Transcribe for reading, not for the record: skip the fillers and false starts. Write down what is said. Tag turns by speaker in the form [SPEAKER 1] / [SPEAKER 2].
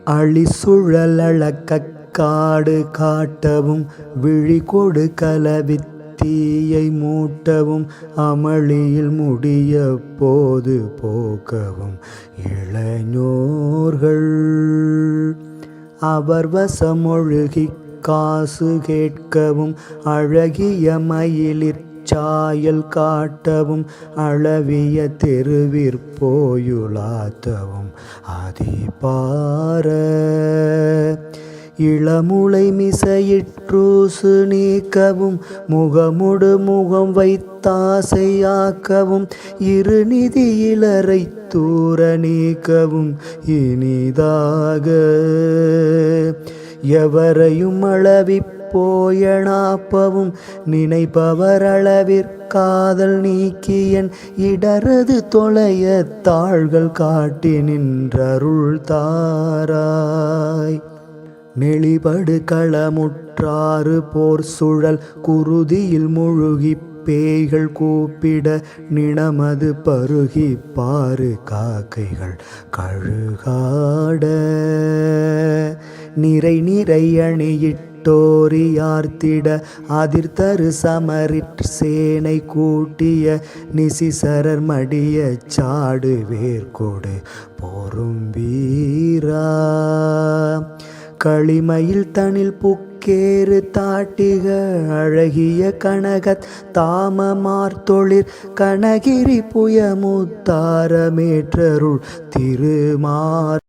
[SPEAKER 1] அழிசுழலழகக் காடு காட்டவும் விழிகொடு கலவித் தீயை மூட்டவும் அமளியில் முடிய போது போக்கவும் இளைஞர்கள் அவர் வசமொழுகிக் காசு கேட்கவும் அழகிய மயிலிற் சாயல் காட்டவும் அளவிய தெருவிற்போயுலாத்தவும் அதிபார இளமுலை மிசையிற்றூசு நீக்கவும் முகமுடு முகம் வைத்தாசையாக்கவும் இருநிதி இலரை தூர நீக்கவும் இனிதாக எவரையும் அளவிப் போயணாப்பவும் நினைப்பவர் அளவிற்காதல் நீக்கியன் இடரது தொலைய தாள்கள் காட்டி நின்றருள் தாராய். நெளிபடு களமுற்றாறு போர் சுழல் குருதியில் முழுகிப் பேய்கள் கூப்பிட நிணமது பருகி பாரு காக்கைகள் கழுகாட நிறை நிறை அணியிட்டோரியார்த்திட அதிர்தரு சமரிற் சேனை கூட்டிய நிசிசரர் மடிய சாடு வேர்கொடு போரும் வீரா களிமயில் தனில் புக்கேறு தாட்டிக அழகிய கனகத் தாமமார்த்தொழிற் கனகிரி புயமுத்தாரமேற்றருள் திருமார்